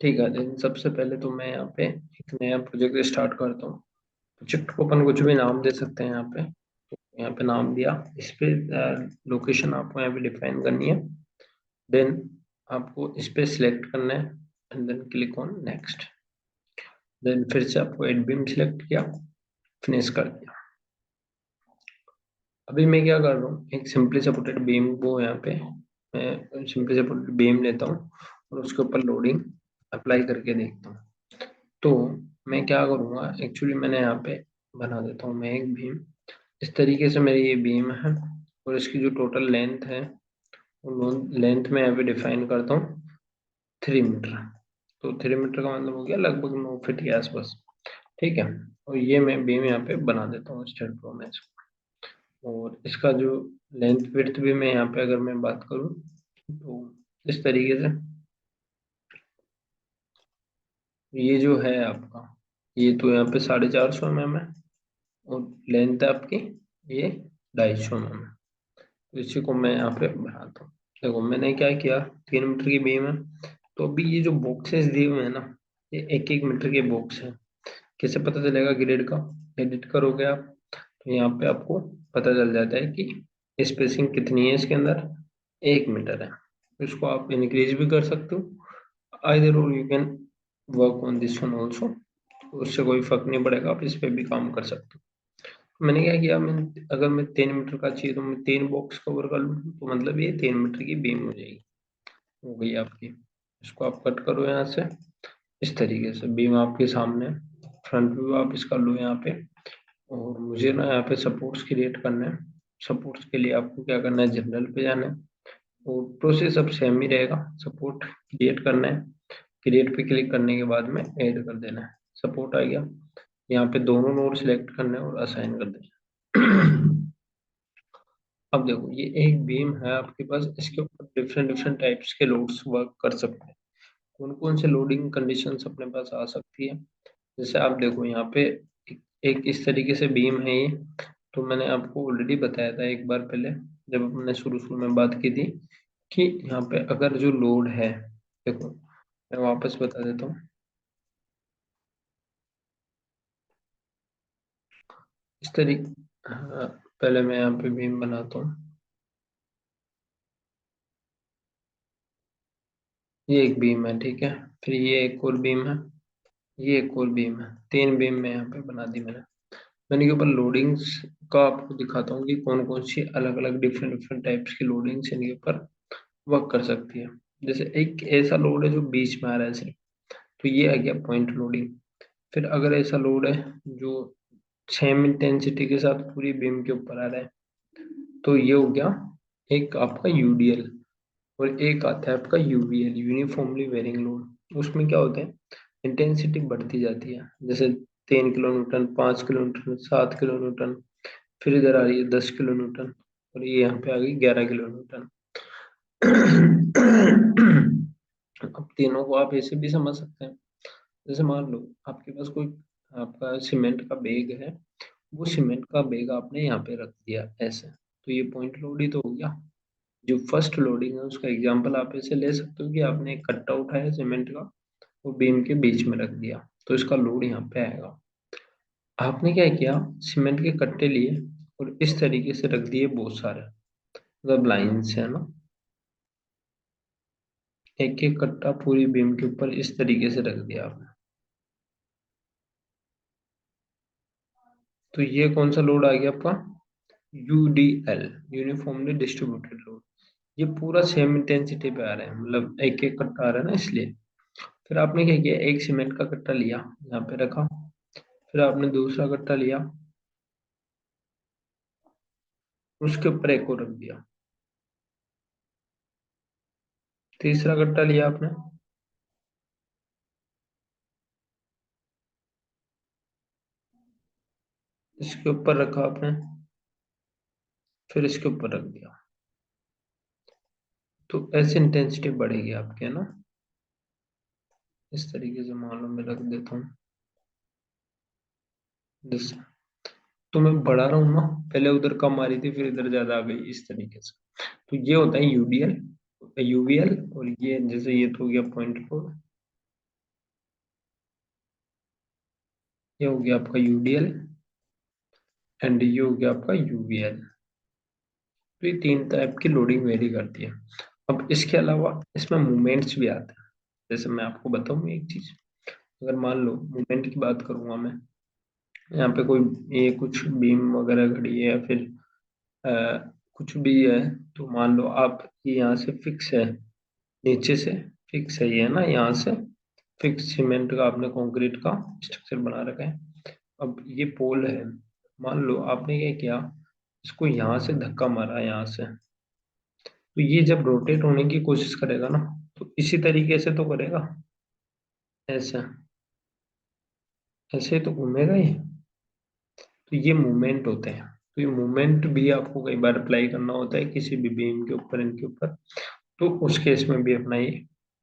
ठीक है, लेकिन सबसे पहले तो मैं यहाँ पे एक नया प्रोजेक्ट स्टार्ट करता हूँ। प्रोजेक्ट को अपन कुछ भी नाम दे सकते हैं यहाँ पे। तो यहाँ पे नाम दिया, इस पे लोकेशन आपको यहाँ पे डिफाइन करनी है। देन आपको इस पे सिलेक्ट करना है and then click on next. Then फिर से आपको एड बीम सिलेक्ट किया, फिनिश कर दिया। अभी मैं क्या कर रहा हूँ, एक सिंपली सपोर्टेड बीम को यहाँ पे मैं सिंपली सपोर्टेड बीम लेता हूँ और उसके ऊपर लोडिंग अप्लाई करके देखता हूँ। तो मैं क्या करूँगा, एक्चुअली मैंने यहाँ पे बना देता हूँ मैं एक बीम। इस तरीके से मेरी ये बीम है और इसकी जो टोटल लेंथ है वो लेंथ में यहाँ पे डिफाइन करता हूँ 3 मीटर। तो 3 मीटर का मतलब हो गया लगभग 9 फीट के आसपास। ठीक है, और ये मैं बीम यहाँ पे बना देता हूँ स्टेट प्रो में। और इसका जो लेंथ विड्थ भी मैं यहाँ पे अगर मैं बात करूँ तो इस तरीके से ये जो है आपका, ये तो यहाँ पे 450 mm है और लेंथ है आपकी ये 250 mm है। तो इसी को मैं यहाँ पे बनाता हूँ। देखो मैंने क्या किया, 3 मीटर की बीम है। तो अभी ये जो बॉक्सेस दिए हुए हैं ना, ये 1 1 मीटर के बॉक्स है। कैसे पता चलेगा ग्रिड का? एडिट करोगे आप तो यहाँ पे आपको पता चल जाता है कि स्पेसिंग कितनी है इसके अंदर, 1 मीटर है। इसको आप इंक्रीज भी कर सकते हो, आइदर और you can work on this one also. उससे कोई फर्क नहीं पड़ेगा, आप इस पे भी काम कर सकते हो। मैंने क्या किया, मैं अगर मैं 3 मीटर का चाहिए तो मैं 3 बॉक्स कवर कर लूँ, तो मतलब ये 3 मीटर की बीम हो जाएगी, हो गई आपकी। इसको आप कट करो यहाँ से, इस तरीके से बीम आपके सामने। फ्रंट व्यू आप इसका लो यहाँ पे। और मुझे ना यहाँ पे सपोर्ट्स क्रिएट करना है। सपोर्ट्स के लिए आपको क्या करना है, जनरल पे जाना है और प्रोसेस अब सेम ही रहेगा। सपोर्ट क्रिएट करना है, क्रिएट पे क्लिक करने के बाद में ऐड कर देना है। सपोर्ट आ गया, यहाँ पे दोनों नोड सिलेक्ट करने हैं और असाइन कर देना है। अब देखो ये एक बीम है आपके पास, इसके ऊपर डिफरेंट डिफरेंट टाइप्स के लोड्स वर्क कर सकते हैं। कौन कौन से लोडिंग कंडीशंस अपने पास आ सकती है, जैसे आप देखो यहाँ पे एक इस तरीके से बीम है ये। तो मैंने आपको ऑलरेडी बताया था एक बार पहले, जब हमने शुरू शुरू में बात की थी, कि यहाँ पे अगर जो लोड है, देखो मैं वापस बता देता हूँ। इस तरीके, हाँ, पहले मैं यहाँ पे बीम बनाता हूँ। ये एक बीम है, ठीक है। फिर ये एक और बीम है, ये एक और बीम है। 3 बीम में यहाँ पे बना दी मैंने। मैंने के ऊपर लोडिंग्स का आपको दिखाता हूँ कि कौन कौन सी अलग अलग डिफरेंट डिफरेंट टाइप्स की लोडिंग्स इनके ऊपर वर्क कर सकती है। जैसे एक ऐसा लोड है जो बीच में आ रहा है सिर्फ, तो ये आ गया पॉइंट लोडिंग। फिर अगर ऐसा लोड है जो सेम इंटेंसिटी के साथ पूरी बीम के ऊपर आ रहा है, तो ये हो गया एक आपका यूडीएल। और एक आता है आपका यूवीएल, यूनिफॉर्मली वेरिंग लोड। उसमें क्या होता है, इंटेंसिटी बढ़ती जाती है। जैसे 3 kilo Newton, 5 kilo Newton, 7 kilo Newton, फिर इधर आ रही है 10 किलो न्यूटन, और ये यहाँ पे आ गई 11 किलो न्यूटन। अब तीनों को आप ऐसे भी समझ सकते हैं। जैसे मान लो आपके पास कोई आपका सीमेंट का बैग है, वो सीमेंट का बैग आपने यहाँ पे रख दिया ऐसे, तो ये पॉइंट लोड ही तो हो गया। जो फर्स्ट लोडिंग है उसका एग्जांपल आप ऐसे ले सकते हो कि आपने एक कट्टा उठाया सीमेंट का, वो बीम के बीच में रख दिया, तो इसका लोड यहाँ पे आएगा। आपने क्या किया, सीमेंट के कट्टे लिए और इस तरीके से रख दिए बहुत सारे, मतलब लाइन से, है ना। एक एक कट्टा पूरी बीम के ऊपर इस तरीके से रख दिया आपने। तो ये कौन सा लोड आ गया आपका, यूडीएल, यूनिफॉर्मली डिस्ट्रीब्यूटेड लोड। ये पूरा सेम इंटेंसिटी पे आ रहा है, मतलब एक एक कट्टा आ रहा है ना, इसलिए। फिर आपने क्या किया, एक सीमेंट का कट्टा लिया, यहाँ पे रखा। फिर आपने दूसरा कट्टा लिया, उसके ऊपर एक और रख दिया। तीसरा कट्टा लिया आपने, इसके ऊपर रखा आपने, फिर इसके ऊपर रख दिया। तो ऐसे इंटेंसिटी बढ़ेगी आपकी, है ना। इस तरीके से मान लो मैं रख देता हूँ जैसे। तो मैं बढ़ा रहा हूँ ना, पहले उधर कम आ रही थी फिर इधर ज्यादा आ गई, इस तरीके से। तो ये होता है यूडीएल। यूवीएल, और ये जैसे ये तो हो गया पॉइंट लोड, ये हो गया आपका यूडीएल, एंड ये हो गया आपका यूवीएल। तो ये तीन टाइप की लोडिंग वेरी करती है। अब इसके अलावा इसमें मूवमेंट्स भी आते हैं। जैसे मैं आपको बताऊं एक चीज, अगर मान लो मूवमेंट की बात करूंगा मैं, यहाँ पे कोई ये कुछ बीम वगैरह खड़ी है या फिर कुछ भी है, तो मान लो आप ये यहाँ से फिक्स है, नीचे से फिक्स है ये ना, यहाँ से फिक्स सीमेंट का आपने कंक्रीट का स्ट्रक्चर बना रखा है। अब ये पोल है, मान लो आपने क्या किया, इसको यहाँ से धक्का मारा यहाँ से, तो ये जब रोटेट होने की कोशिश करेगा ना, तो इसी तरीके से तो करेगा, ऐसा, ऐसे तो घूमेगा ये। तो ये मूवमेंट होते हैं। तो ये मूवमेंट भी आपको कई बार अप्लाई करना होता है किसी भी बीम के ऊपर, इनके ऊपर, तो उस केस में भी अपना ये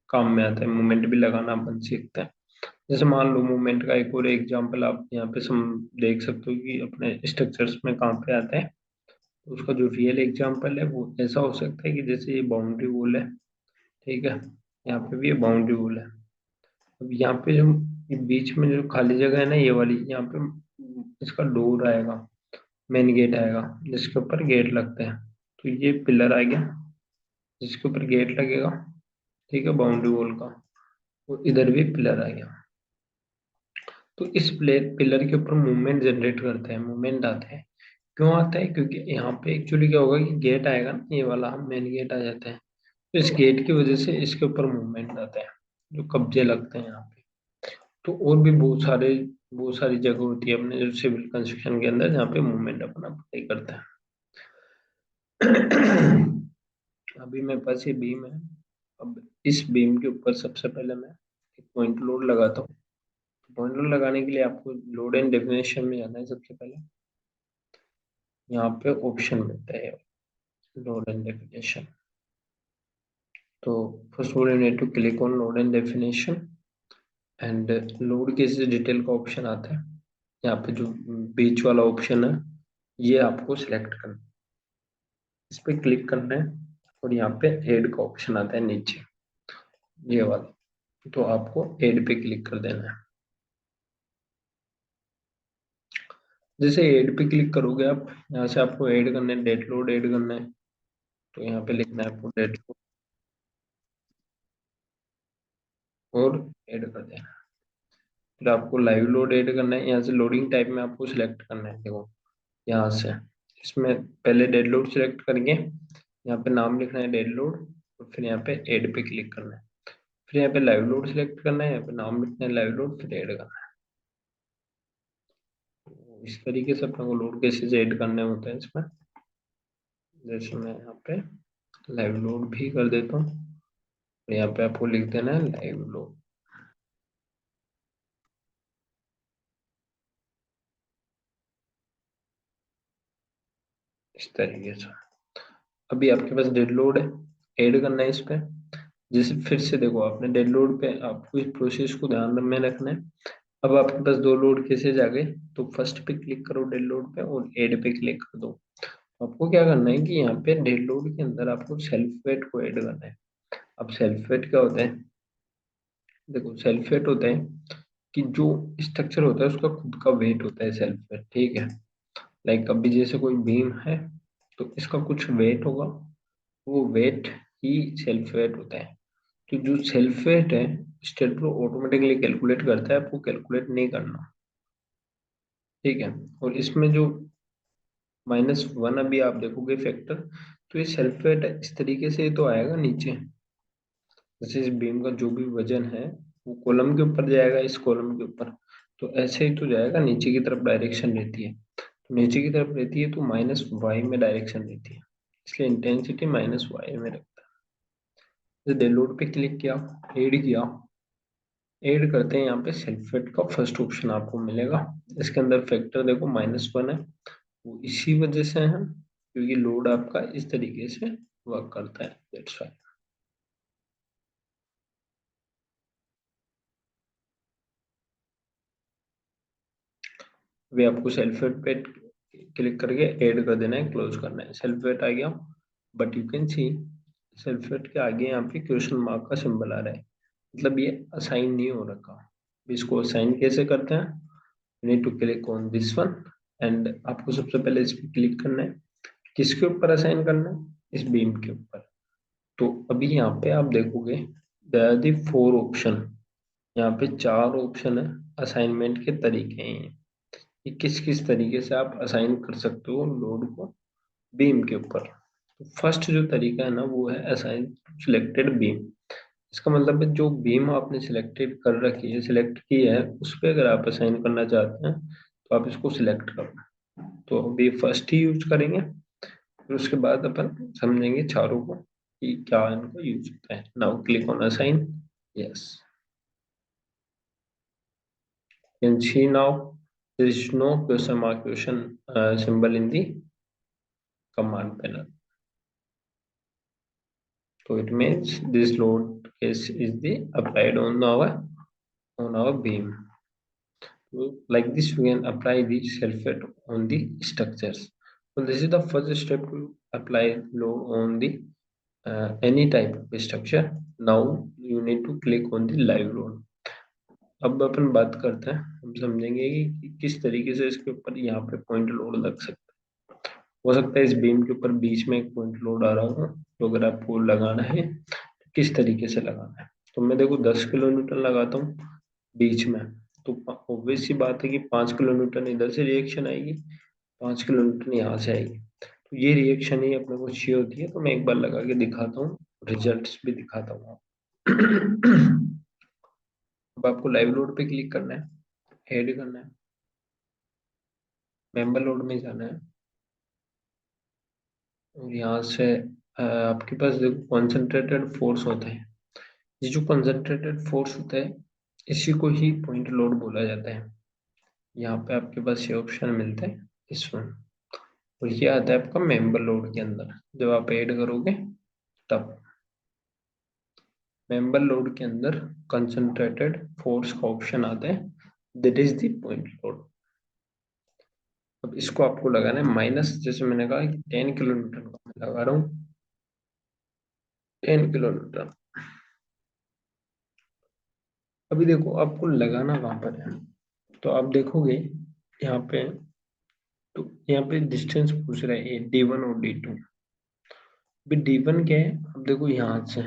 काम में आता है, मूवमेंट भी लगाना अपन सीखते हैं। जैसे मान लो मूवमेंट का एक और एग्जांपल आप यहाँ पे सम देख सकते हो कि अपने स्ट्रक्चर्स में कहाँ पे आता है। तो उसका जो रियल एग्जांपल है वो ऐसा हो सकता है कि जैसे ये बाउंड्री वॉल है, ठीक है, यहाँ पे भी ये बाउंड्री वॉल है। अब यहाँ पे जो ये बीच में जो खाली जगह है ना, ये वाली, यहाँ पे इसका डोर आएगा, मेन गेट आएगा, जिसके ऊपर गेट लगते हैं। तो ये पिलर आ गया जिसके ऊपर गेट लगेगा, ठीक है, बाउंड्री वॉल का। और इधर भी पिलर आ गया। तो इस पिलर के ऊपर मूवमेंट जनरेट करते हैं, मूवमेंट आते हैं। क्यों आता है? क्योंकि यहाँ पे एक्चुअली क्या होगा कि गेट आएगा ना, ये वाला मेन गेट आ जाता है, तो इस गेट की वजह से इसके ऊपर मूवमेंट आता है, जो कब्जे लगते हैं यहाँ पे। तो और भी बहुत सारी जगह होती है अपने जो सिविल कंस्ट्रक्शन के अंदर, जहाँ पे मूवमेंट अपना अप्लाई करता है। अभी मेरे पास ये बीम है। अब इस बीम के ऊपर सबसे पहले मैं एक पॉइंट लोड लगाता हूँ। पॉइंट लोड लगाने के लिए आपको लोड एंड डेफिनेशन में जाना है सबसे पहले। यहाँ पे ऑप्शन मिलता है लोड एंड डेफिनेशन। तो first all you need to click on load and definition, and load cases detail का ऑप्शन आता है। यहाँ पे जो बीच वाला ऑप्शन है, ये आपको सिलेक्ट करना है, इस पे क्लिक करना है, और यहाँ पे ऐड का ऑप्शन आता है नीचे, ये वाला, तो आपको ऐड पे क्लिक कर देना है। जैसे ऐड पे क्लिक करोगे आप, यहाँ से आपको ऐड करना है, डेट लोड ऐड करना है, तो यहाँ पे लिखना है आपको डेट लोड और ऐड कर देना है। फिर आपको लाइव लोड ऐड करना है, यहाँ से लोडिंग टाइप में आपको सिलेक्ट करना है। देखो यहाँ से इसमें पहले डेड लोड सिलेक्ट करके यहाँ पे नाम लिखना है डेड लोड, और फिर यहाँ पे ऐड पे क्लिक करना है। फिर यहाँ पे लाइव लोड सिलेक्ट करना है, यहाँ पे नाम लिखना है लाइव लोड, फिर ऐड करना है। तो इस तरीके से अपने को लोड केसेस ऐड करने होते हैं इसमें। जैसे मैं यहाँ पे लाइव लोड भी कर देता हूँ, और यहाँ पे आपको लिख देना है लाइव लोड, इस तरीके से। अभी आपके पास डेड लोड है, ऐड करना है इस पे। जैसे फिर से देखो, आपने डेड लोड पे आपको इस प्रोसेस को ध्यान में रखना है। अब आपके पास दो लोड केसेज आ गए, तो फर्स्ट पे क्लिक करो डेड लोड पे, और ऐड पे क्लिक कर दो। आपको क्या करना है कि यहाँ पे डेड लोड के अंदर आपको सेल्फ वेट को ऐड करना है। अब सेल्फ वेट क्या होता है? देखो सेल्फ वेट होता है कि जो स्ट्रक्चर होता है उसका खुद का वेट होता है सेल्फ वेट, ठीक है। लाइक अभी जैसे कोई बीम है, तो इसका कुछ वेट होगा, वो वेट ही सेल्फ वेट होता है। तो जो सेल्फ वेट है, स्टेट प्रो ऑटोमेटिकली कैलकुलेट करता है, आपको कैलकुलेट नहीं करना, ठीक है। और इसमें जो -1 अभी आप देखोगे फैक्टर, तो ये सेल्फ वेट इस तरीके से ही तो आएगा नीचे। जैसे इस बीम का जो भी वजन है, वो कॉलम के ऊपर जाएगा, इस कॉलम के ऊपर, तो ऐसे ही तो जाएगा, नीचे की तरफ डायरेक्शन रहती है। तो नीचे की तरफ रहती है तो -y में डायरेक्शन रहती है, इसलिए इंटेंसिटी -y में रखता है। जैसे लोड पे क्लिक किया, ऐड किया, ऐड करते हैं, यहाँ पे सेल्फ वेट का फर्स्ट ऑप्शन आपको मिलेगा। इसके अंदर फैक्टर देखो -1 है, वो इसी वजह से है क्योंकि लोड आपका इस तरीके से वर्क करता है, दैट्स व्हाई। वे आपको सेल्फ वेट पे क्लिक करके ऐड कर देना है, क्लोज करना है, सेल्फ वेट आ गया। But you can see sulphate के आगे यहाँ पे क्वेश्चन मार्क का सिंबल आ रहा है, मतलब ये असाइन नहीं हो रखा। इसको असाइन कैसे करते हैं? Need to click on this one, and आपको सबसे पहले इस पर क्लिक करना है। किसके ऊपर असाइन करना है? इस बीम के ऊपर। तो अभी यहाँ पे आप देखोगे देयर आर दी 4 ऑप्शन, यहाँ पे 4 ऑप्शन है। असाइनमेंट के तरीके हैं ये, कि किस किस तरीके से आप असाइन कर सकते हो लोड को बीम के ऊपर। तो फर्स्ट जो तरीका है ना वो है असाइन सिलेक्टेड बीम। इसका मतलब है जो बीम आपने सिलेक्टेड कर रखी है, सिलेक्ट की है, उस पर अगर आप असाइन करना चाहते हैं तो आप इसको सिलेक्ट करना। तो अभी फर्स्ट ही यूज करेंगे, फिर उसके बाद अपन समझेंगे चारों को कि क्या इनका यूज होता है। Now click on assign. Yes, can see now there is no question mark question symbol in the command panel. So it means this load case is the applied on our beam. So like this, we can apply the sulfate on the structures. So this is the first step to apply load on the any type of structure. Now you need to click on the live load. अब अपन बात करते हैं, हम समझेंगे कि किस तरीके से इसके ऊपर यहाँ पे पॉइंट लोड लग सकता है। हो सकता है इस बीम के ऊपर बीच में एक पॉइंट लोड आ रहा हो, तो अगर आपको लगाना है तो किस तरीके से लगाना है। तो मैं देखो 10 किलो न्यूटन लगाता हूँ बीच में, तो ऑब्वियस सी बात है कि 5 किलो न्यूटन इधर से रिएक्शन आएगी, 5 किलो न्यूटन यहाँ से आएगी। तो ये रिएक्शन ही अपने को चाहिए होती है। तो मैं एक बार लगा के दिखाता हूँ, रिजल्ट्स भी दिखाता हूँ। अब आपको लाइव लोड पे क्लिक करना है, ऐड करना है, मेंबर लोड में जाना है, और यहाँ से आपके पास देखो कॉन्सेंट्रेटेड फोर्स होता है। ये जो कंसंट्रेटेड फोर्स होता है इसी को ही पॉइंट लोड बोला जाता है। यहाँ पे आपके पास ये ऑप्शन मिलता है, इस वन, और ये आता है आपका मेंबर लोड के अंदर। जब आप ऐड करोगे तब मेंबर लोड के अंदर कंसंट्रेटेड फोर्स का ऑप्शन आता है, that is the point load. अब इसको आपको लगाना है माइनस, जैसे मैंने कहा कि 10 किलो न्यूटन का मैं लगा रहा हूँ, 10 किलो न्यूटन। अभी देखो आपको लगाना कहाँ पर है, तो आप देखोगे यहाँ पे, तो यहाँ पे डिस्टेंस पूछ रहा है D1 और D2। अभी D1 क्या है, अब देखो यहाँ से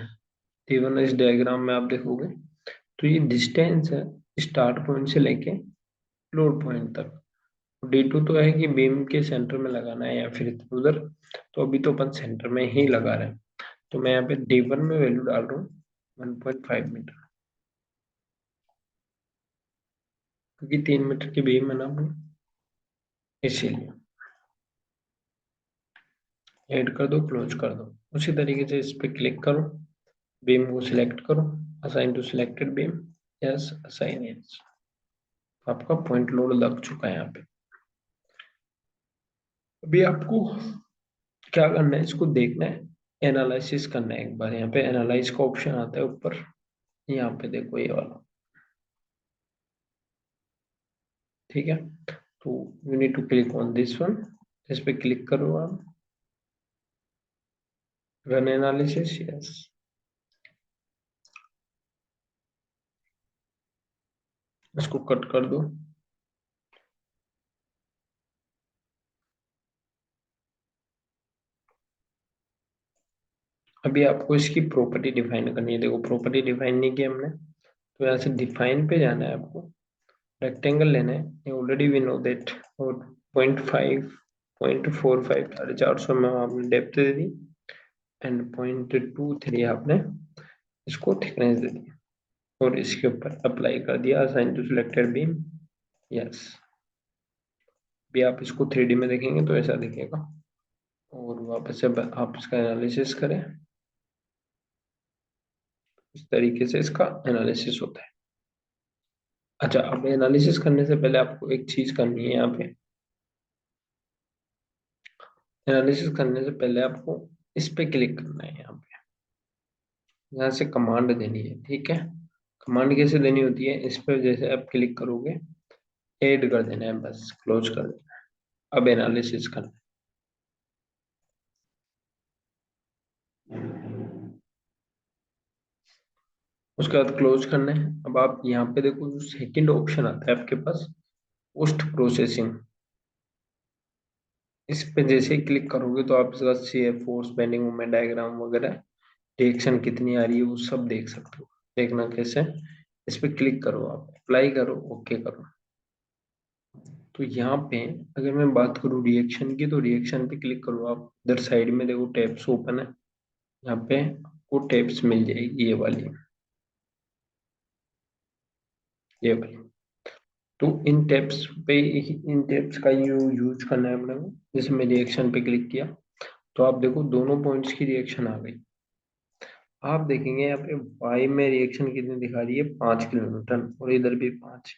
D1 इस डायग्राम में आप देखोगे तो ये डिस्टेंस है स्टार्ट पॉइंट से लेके लोड पॉइंट तक। D2 तो है कि बीम के सेंटर में लगाना है या फिर इधर उधर, तो अभी तो अपन सेंटर में ही लगा रहे हैं। तो मैं यहाँ पे D1 में वैल्यू डाल रहा हूँ 1.5 मीटर, क्योंकि 3 मीटर की बीम है ना अपनी, इसीलिए। ऐड कर दो, क्लोज कर दो। उसी तरीके से इस पे क्लिक करो, बीम को सिलेक्ट करो, assign to selected beam. Yes, assign yes, आपका पॉइंट लोड लग चुका है यहाँ पे। अभी आपको क्या करना है, इसको देखना है, एनालिसिस करना है। एक बार यहाँ पे एनालाइज का ऑप्शन आता है ऊपर, यहाँ पे देखो ये वाला, ठीक है। तो you need to click on this one, इस पे क्लिक करो आप, रन एनालिसिस। यस, इसको कट कर दो। अभी आपको इसकी प्रॉपर्टी डिफाइन करनी है। देखो प्रॉपर्टी डिफाइन नहीं की हमने, तो यहाँ से डिफाइन पे जाना है आपको, रेक्टेंगल लेना है, ऑलरेडी वी नो दैट, और 0.5 0.45 450 में आपने डेप्थ दे दी, एंड 0.23 आपने इसको थिकनेस दे दी, और इसके ऊपर अप्लाई कर दिया assign to selected beam. Yes, भी आप इसको 3D में देखेंगे तो ऐसा दिखेगा, और वापस से आप इसका एनालिसिस करें। इस तरीके से इसका एनालिसिस होता है। अच्छा, अब एनालिसिस करने से पहले आपको एक चीज करनी है यहाँ पे, एनालिसिस करने से पहले आपको इस पे क्लिक करना है। यहाँ पे यहाँ से कमांड देनी है, ठीक है। कमांड कैसे देनी होती है, इस पर जैसे आप क्लिक करोगे ऐड कर देना है, बस क्लोज कर देना है। अब एनालिसिस करना उसके बाद क्लोज करना है। अब आप यहाँ पे देखो जो सेकंड ऑप्शन आता है आपके पास, पोस्ट प्रोसेसिंग, इस पे जैसे ही क्लिक करोगे तो आप इसका shear force, bending moment diagram वगैरह, रिएक्शन कितनी आ रही है वो सब देख सकते हो। देखना कैसे, इस पे क्लिक करो, आप अप्लाई करो, ओके करो। तो यहाँ पे अगर मैं बात करूँ रिएक्शन की, तो रिएक्शन पे क्लिक करो आप, इधर साइड में देखो टैब्स ओपन है, यहाँ पे आपको टैब्स मिल जाएगी ये वाली। तो इन टैब्स का यूज करना है अपने को। जैसे मैं रिएक्शन पे क्लिक किया तो आप देखो दोनों पॉइंट्स की रिएक्शन आ गई। आप देखेंगे यहाँ पे वाई में रिएक्शन कितनी दिखा रही है, 5 किलोन्यूटन, और इधर भी 5।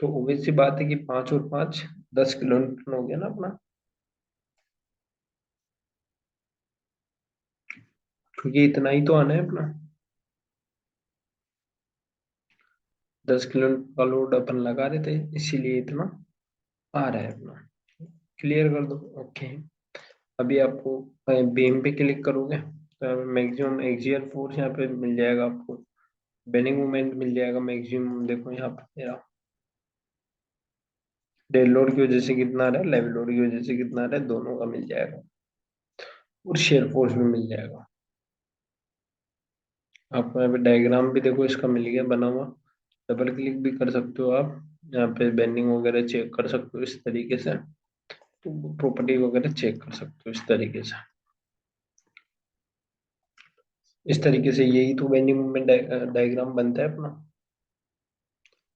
तो obvious सी बात है कि 5 और 5 10 किलोन्यूटन हो गया ना अपना, क्योंकि इतना ही तो आना है अपना। 10 किलोन्यूटन का लोड अपन लगा रहे थे, इसीलिए इतना आ रहा है अपना। क्लियर कर दो, ओके। अभी आपको बीम पे क्लिक करोगे तो मैक्सिमम एक्सियल फोर्स यहाँ पे मिल जाएगा आपको, बेंडिंग मोमेंट मिल जाएगा मैक्सिमम। देखो यहाँ पे मेरा डेड लोड की वजह से कितना आ रहा है, लेवल लोड की वजह से कितना आ रहा है, दोनों का मिल जाएगा। और शेयर फोर्स भी मिल जाएगा। आपको यहाँ पे डायग्राम भी देखो इसका मिल गया बना हुआ, डबल क्लिक भी कर सकते हो आप। यहाँ पे बेंडिंग वगैरह चेक कर सकते हो इस तरीके से, तो प्रॉपर्टी वगैरह चेक कर सकते हो इस तरीके से। इस तरीके से यही तो बेंडिंग मूवमेंट डायग्राम बनता है अपना।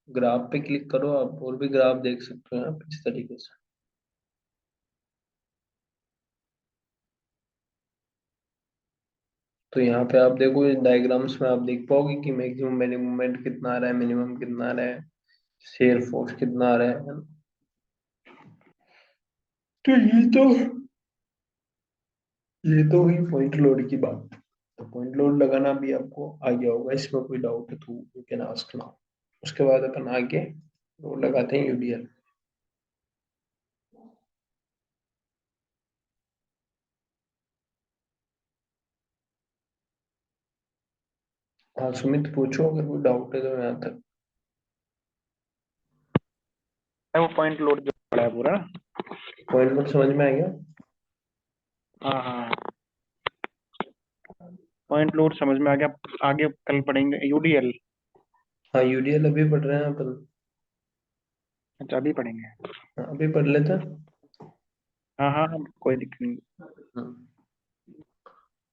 ग्राफ पे क्लिक करो आप, और भी ग्राफ देख सकते हो यहाँ पे इस तरीके से। तो यहाँ पे आप देखो इस डायग्राम्स में आप देख पाओगे कि मैक्सिमम बेंडिंग मूवमेंट कितना आ रहा है, मिनिमम कितना आ रहा है, शेयर फोर्स कितना आ रहा है ना? तो ये तो हुई पॉइंट लोड की बात। तो पॉइंट लोड लगाना भी आपको आ गया होगा, इसमें कोई डाउट है तो यू कैन आस्क नाउ। उसके बाद अपन आगे लोड लगाते हैं यूडीएल। हाँ सुमित पूछो, अगर कोई डाउट है तो यहाँ तक। वो पॉइंट लोड जो पड़ा है पूरा। पॉइंट लोड समझ में आ गया? हाँ हाँ, पॉइंट लोड समझ में आ गया। आगे कल पढ़ेंगे यूडीएल। हाँ यूडीएल अभी पढ़ रहे हैं अपन। अच्छा अभी पढ़ेंगे। हाँ, अभी पढ़ लेते हैं। हाँ हाँ हाँ, कोई दिक्कत नहीं। हाँ,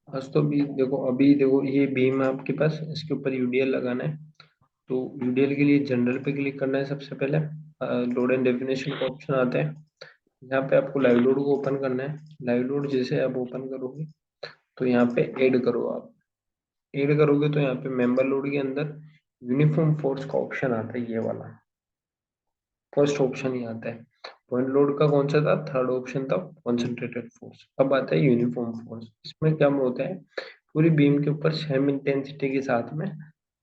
आज तो अभी देखो ये बीम है आपके पास, इसके ऊपर यूडीएल लगाना है। तो यूडीएल के लिए जनरल पे क्लिक करना है सबसे पहले। लोड एंड डेफिनेशन का ऑप्शन आता है, यहाँ पे आपको लाइव लोड को ओपन करना है। लाइव लोड जैसे आप ओपन करोगे तो यहाँ पे ऐड करो आप। ऐड करोगे तो यहाँ पे मेंबर लोड के अंदर यूनिफॉर्म फोर्स का ऑप्शन आता है, ये वाला फर्स्ट ऑप्शन ही आता है। पॉइंट लोड का कौन सा था, थर्ड ऑप्शन था कॉन्सेंट्रेटेड फोर्स। अब आता है यूनिफॉर्म फोर्स। इसमें क्या होता है, पूरी बीम के ऊपर सेम इंटेंसिटी के साथ में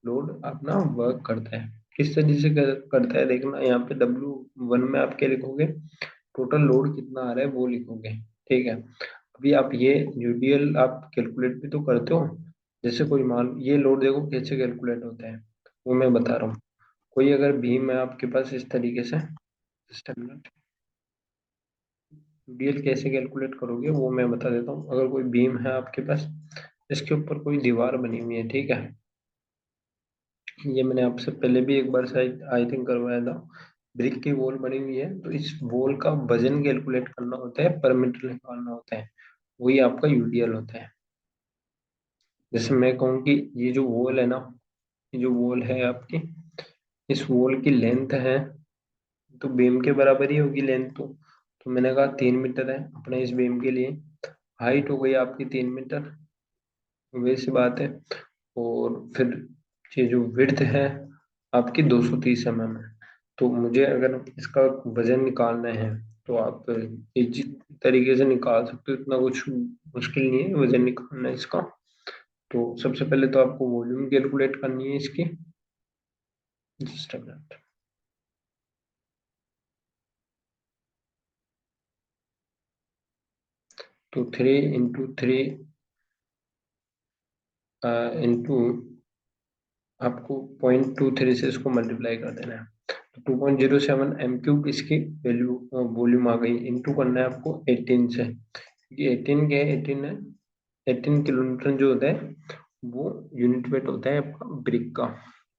लोड अपना वर्क करता है। किस तरीके से करता है देखना, यहाँ पे W1 में आप क्या लिखोगे, टोटल लोड कितना आ रहा है वो लिखोगे। ठीक है, अभी आप ये यूडीएल आप कैलकुलेट भी तो करते हो। जैसे कोई मान, ये लोड देखो कैसे कैलकुलेट होता है, वो मैं बता रहा हूँ। कोई अगर बीम है आपके पास इस तरीके से, यूडीएल कैसे कैलकुलेट करोगे वो मैं बता देता हूँ। अगर कोई बीम है आपके पास, इसके ऊपर कोई दीवार बनी हुई है, ठीक है, ये मैंने आपसे पहले भी एक बार शायद आई थिंक करवाया था। ब्रिक की वॉल बनी हुई है, तो इस वॉल का वजन कैलकुलेट करना होता है, पर मीटर निकालना होता है, वही आपका यूडीएल होता है। जैसे मैं कहूँ कि ये जो वॉल है ना, ये जो वॉल है आपकी, इस वॉल की लेंथ है, तो बीम के बराबर ही होगी लेंथ। तो मैंने कहा 3 मीटर है अपने इस बीम के लिए। हाइट हो गई आपकी 3 मीटर, वैसी बात है। और फिर ये जो विड्थ है आपकी 230 mm है। तो मुझे अगर इसका वजन निकालना है तो आप इस तरीके से निकाल सकते हो, इतना कुछ मुश्किल नहीं है वजन निकालना इसका। तो सबसे पहले तो आपको वॉल्यूम कैलकुलेट करनी है इसकी। Just a minute. तो 3 × 3 इंटू आपको 0.23 से इसको मल्टीप्लाई कर देना है। तो 2.07 एम क्यूब इसकी वैल्यू वॉल्यूम आ गई। इंटू करना है आपको 18 से। ये 18 क्या है, 18 है, 18 किलोन्यूटन जो होता है वो यूनिट वेट होता है आपका ब्रिक का।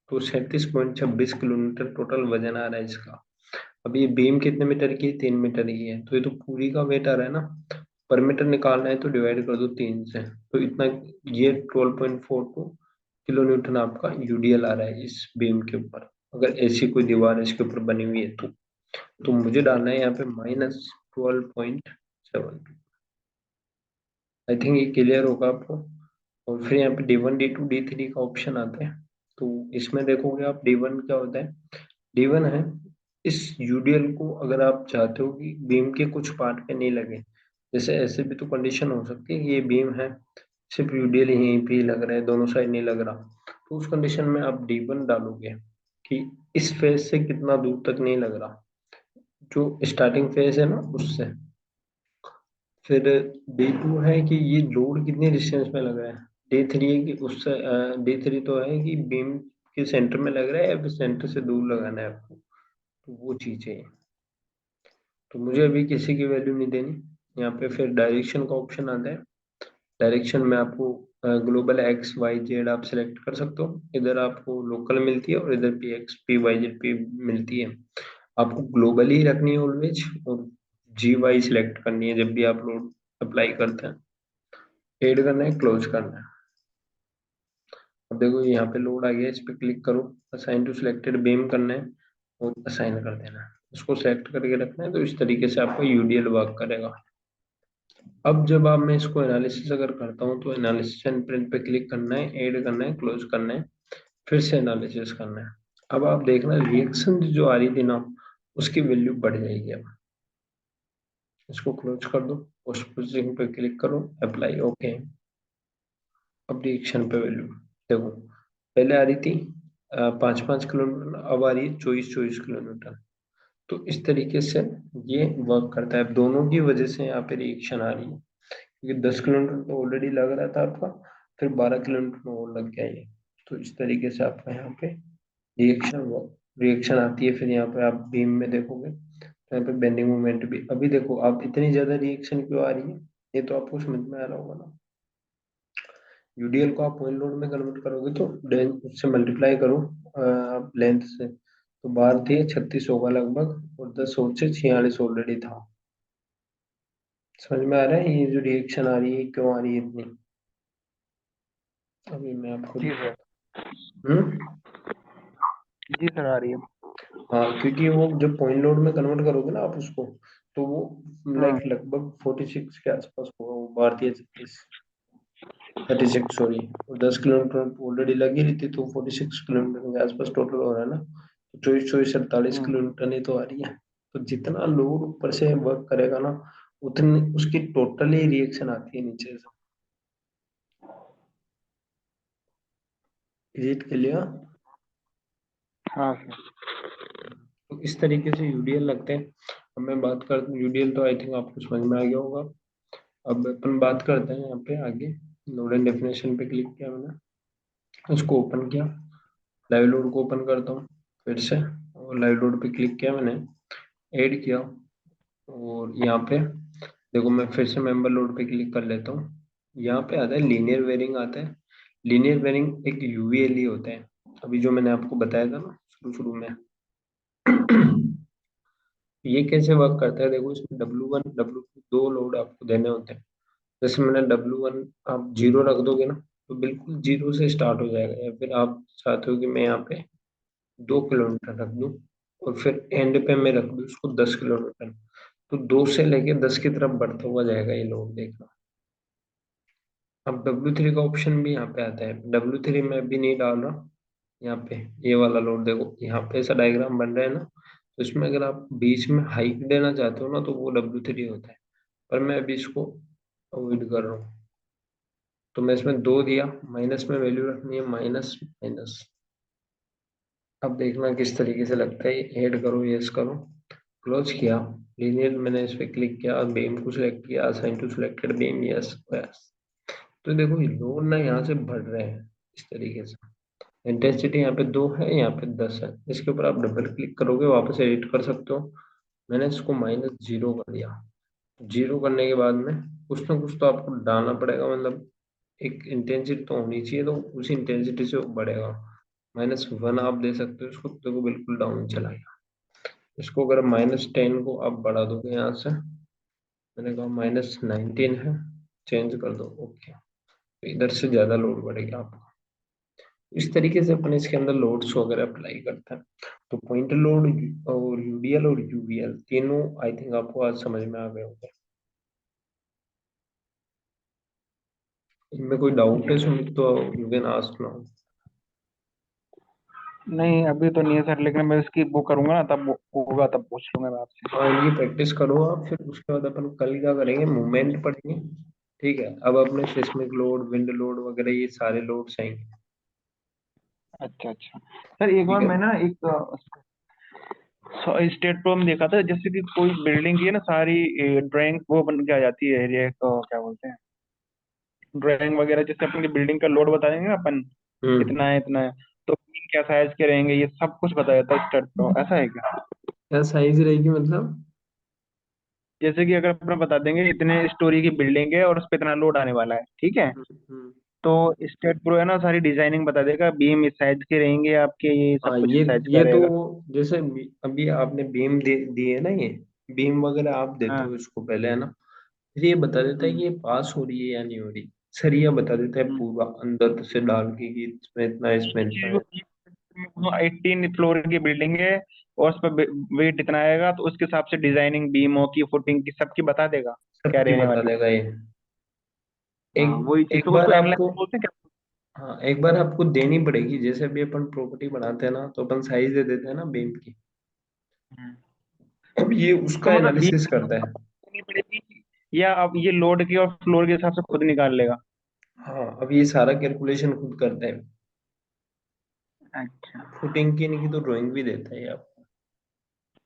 तो 37.26 किलोमीटर टोटल वजन आ रहा है इसका। अब ये बीम कितने मीटर की है, 3 मीटर की है, तो ये तो पूरी का वेट आ रहा है ना। पर मीटर निकालना है तो डिवाइड कर दो 3 से, तो इतना, ये 12.42 किलो न्यूटन आपका यूडीएल आ रहा है इस बीम के ऊपर। अगर ऐसी कोई दीवार इसके ऊपर बनी हुई है तो मुझे डालना है यहाँ पे -12.7। आई थिंक ये क्लियर होगा आपको। और फिर यहाँ पे D1 D2 D3 का ऑप्शन आता है। तो इसमें देखोगे आप, D1 क्या होता है, D1 है, इस यूडीएल को अगर आप चाहते हो कि बीम के कुछ पार्ट पे नहीं लगे, जैसे ऐसे भी तो कंडीशन हो सकती है कि ये बीम है, सिर्फ यूडीएल यहीं पे ही लग रहा है, दोनों साइड नहीं लग रहा, तो उस कंडीशन में आप D1 डालोगे कि इस फेज से कितना दूर तक नहीं लग रहा, जो स्टार्टिंग फेज है ना उससे। फिर D2 है कि ये लोड कितनी डिस्टेंस में लग रहा है। D3 है कि उससे, D3 तो है कि बीम के सेंटर में लग रहा है या फिर सेंटर से दूर लगाना है आपको, तो वो चीज है। तो मुझे अभी किसी की वैल्यू नहीं देनी। यहाँ पे फिर डायरेक्शन का ऑप्शन आता है। डायरेक्शन में आपको ग्लोबल एक्स वाई जेड आप सिलेक्ट कर सकते हो। इधर आपको लोकल मिलती है और इधर P X P Y Z P मिलती है। आपको ग्लोबल ही रखनी है ऑलवेज, और जी वाई सिलेक्ट करनी है जब भी आप लोड अप्लाई करते हैं। एड करना है, क्लोज करना है। अब देखो यहाँ पे लोड आ गया, इस पे क्लिक करो, असाइन टू सिलेक्टेड बीम करना है और असाइन कर देना है। उसको सेलेक्ट करके रखना है, तो इस तरीके से आपका यूडीएल वर्क करेगा। अब जब आप, मैं इसको एनालिसिस अगर करता हूँ तो एनालिसिस एंड प्रिंट पे क्लिक करना है, ऐड करना है, क्लोज करना है, फिर से एनालिसिस करना है। अब आप देखना रिएक्शन जो आ रही थी ना, उसकी वैल्यू बढ़ जाएगी। अब इसको क्लोज कर दो, पोस्ट प्रोसेसिंग पे क्लिक करो, अप्लाई, ओके। अब रिएक्शन पे वैल्यू देखो, पहले आ रही थी 5-5 किलोमीटर, अब आ रही है 24-24 किलोमीटर। तो इस तरीके से ये वर्क करता है। अब दोनों की वजह से यहाँ पे रिएक्शन आ रही है, क्योंकि 10 किलोमीटर तो ऑलरेडी लग रहा था आपका, फिर 12 किलोमीटर में और लग गया ये। तो इस तरीके से आपका यहाँ पे रिएक्शन रिएक्शन आती है। फिर यहाँ पे आप बीम में देखोगे तो यहाँ पे बेंडिंग मोमेंट भी, अभी देखो आप, इतनी ज्यादा रिएक्शन क्यों आ रही है, ये तो आपको समझ में आ रहा होगा ना। यूडीएल को आप पॉइंट लोड में कन्वर्ट करोगे तो उससे मल्टीप्लाई करो आप लेंथ से, तो बार थी 36 होगा लगभग, और 10 और से 46 ऑलरेडी था। समझ में आ रहा है ये जो रिएक्शन आ रही है क्यों आ रही है इतनी। अभी मैं आपको जी सर। दिखाता हूँ। जी सर, आ रही है। हाँ, क्योंकि वो जब पॉइंट लोड में कन्वर्ट करोगे ना आप उसको, तो वो हाँ। लाइक लगभग 46 के आसपास होगा वो, भारतीय 36 सॉरी। 10 किलोमीटर ऑलरेडी लगी रही थी, तो 46 किलोमीटर के आसपास टोटल हो रहा है ना। तो 24-24-48 किलोमीटर ही तो आ रही है। तो जितना लोड ऊपर से वर्क करेगा ना, उतनी उसकी टोटल ही रिएक्शन आती है नीचे से। Is it clear. हाँ सर। तो इस तरीके से यूडीएल लगते हैं। अब मैं बात कर, यूडीएल तो आई थिंक आपको समझ में आ गया होगा। अब अपन बात करते हैं यहाँ पे आगे। लोड एंड डेफिनेशन पे क्लिक किया मैंने, उसको ओपन किया, लाइव लोड को ओपन करता हूँ फिर से, और लाइव लोड पे क्लिक किया मैंने, ऐड किया, और यहाँ पे देखो मैं फिर से मेंबर लोड पे क्लिक कर लेता हूँ। यहाँ पे आता है लीनियर वेरिंग आता है। लीनियर वेरिंग एक यूवीएल ही होता है, अभी जो मैंने आपको बताया था ना शुरू शुरू में। ये कैसे वर्क करता है, देखो इसमें W1 W2 दो लोड आपको देने होते हैं। जैसे मैंने W1 आप जीरो रख दोगे ना, तो बिल्कुल जीरो से स्टार्ट हो जाएगा, या फिर आप चाहते हो कि मैं यहाँ पे 2 किलोमीटर रख दूं, और फिर एंड पे मैं रख दूं उसको 10 किलोमीटर, तो 2 से लेके 10 की तरफ बढ़ता हुआ जाएगा ये लोड, देखना। अब W3 का ऑप्शन भी यहाँ पे आता है। W3 में अभी नहीं डाल रहा, यहाँ पे ये वाला लोड देखो, यहाँ पे ऐसा डायग्राम बन रहा है ना, तो इसमें अगर आप बीच में हाइट देना चाहते हो ना, तो वो W3 होता है। पर मैं अभी इसको अवॉइड कर रहा हूँ, तो मैं इसमें 2 दिया, माइनस में वैल्यू रखनी है माइनस माइनस। अब देखना किस तरीके से लगता है, ऐड करो, यस करो, क्लोज किया, लीनियर मैंने इस पे क्लिक किया, बीम को सिलेक्ट किया, assign to selected beam, yes yes. तो देखो ये लोड ना यहाँ से बढ़ रहे हैं इस तरीके से। इंटेंसिटी यहाँ पे 2 है, यहाँ पे 10 है। इसके ऊपर आप डबल क्लिक करोगे, वापस एडिट कर सकते हो। मैंने इसको -0 कर दिया। जीरो करने के बाद में कुछ ना कुछ तो आपको डालना पड़ेगा, मतलब एक इंटेंसिटी तो होनी चाहिए, तो उसी इंटेंसिटी से वो बढ़ेगा। -1 आप दे सकते हो इसको, तो वो बिल्कुल डाउन चला गया। इसको अगर -10 को आप बढ़ा दोगे यहाँ से, मैंने कहा -19 है, चेंज कर दो, ओके। तो इधर से ज्यादा लोड बढ़ेगा आपको। इस तरीके से अपन इसके अंदर लोड्स वगैरह अप्लाई करते हैं। तो पॉइंट लोड और यूडीएल और यूवीएल तीनों आई थिंक आपको आज समझ में आ गए होंगे। इनमें कोई डाउट है सुमित तो यू कैन आस्क नाउ। नहीं अभी तो नहीं है सर, लेकिन मैं इसकी वो करूंगा ना, तब होगा तब पूछ लूंगा मैं आपसे। हाँ, इनकी प्रैक्टिस करो आप, फिर उसके बाद अपन कल क्या करेंगे, मूवमेंट पढ़ेंगे। ठीक है, अब अपने सिस्मिक लोड, विंड लोड वगैरह ये सारे लोड्स आएंगे। अच्छा अच्छा सर, एक ठीक बार है। मैं ना एक स्टेट प्रो में देखा था, जैसे कि कोई बिल्डिंग की है ना, सारी ड्राइंग वो बन के आ जाती है, ये क्या बोलते हैं, ड्राइंग वगैरह, जैसे अपन की बिल्डिंग का लोड बता देंगे ना अपन, हम्म। इतना है इतना है, तो बीम क्या साइज के रहेंगे, ये सब कुछ बताया जाता है स्टेट प्रो, ऐसा है क्या? क्या साइज रहेगी मतलब? जैसे कि अगर अपन बता देंगे इतने स्टोरी की बिल्डिंग है और उस पर इतना लोड आने वाला है, ठीक है, हम्म। तो स्टेट प्रो है ना सारी डिजाइनिंग बता देगा, बीम इस साइज के रहेंगे आपके, ये सब हाँ, कुछ ये इस साइज का ये तो रहेगा। जैसे अभी आपने बीम दे दिए है ना, ये बीम वगैरह आप देते हाँ। हो इसको पहले, है ना। फिर ये बता देता है कि हम्म। ये पास हो रही है या नहीं हो रही। सरिया बता देता है हम्म। पूरा अंदर से डाल के कि इसमें इतना, इसमें इतना है। 18 फ्लोर की बिल्डिंग है और उस पर वेट इतना आएगा, तो उसके हिसाब से डिजाइनिंग बीमों की, फुटिंग की, सबकी बता देगा क्या सबकी रहने बता वाली है। देगा ये। एक हाँ वही चीज, एक तो बार उसको आपको, एनालाइज बोलते हैं क्या? हाँ एक बार आपको देनी पड़ेगी। जैसे अभी अपन प्रॉपर्टी बनाते हैं ना, तो अपन साइज दे देते हैं ना बीम की। हम्म। अब ये तो उसका मतलब एनालिसिस बीम करता है। करनी पड़ेगी, या अब ये लोड के और फ्लोर के हिसाब से खुद निकाल लेगा? हाँ, अब ये सारा कैलकुलेशन खुद करता है। अच्छा। फुटिंग की इनकी तो ड्राइंग भी देता है ये आपको।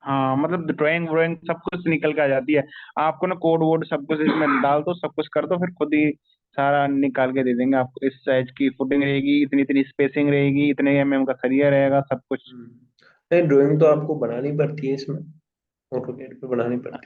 हाँ मतलब ड्राइंग व्राइंग सब कुछ निकल के आ जाती है, आपको ना कोड वोड सब कुछ इसमें डाल दो, सब कुछ कर दो, फिर खुद ही सारा निकाल के दे देंगे आपको, इस साइज की फुटिंग रहेगी, इतनी इतनी स्पेसिंग रहेगी, इतने एमएम का सरिया रहेगा, सब कुछ। नहीं, ड्राइंग तो आपको बनानी पड़ती है इसमें, ऑटोकैड पे बनानी पड़ती है।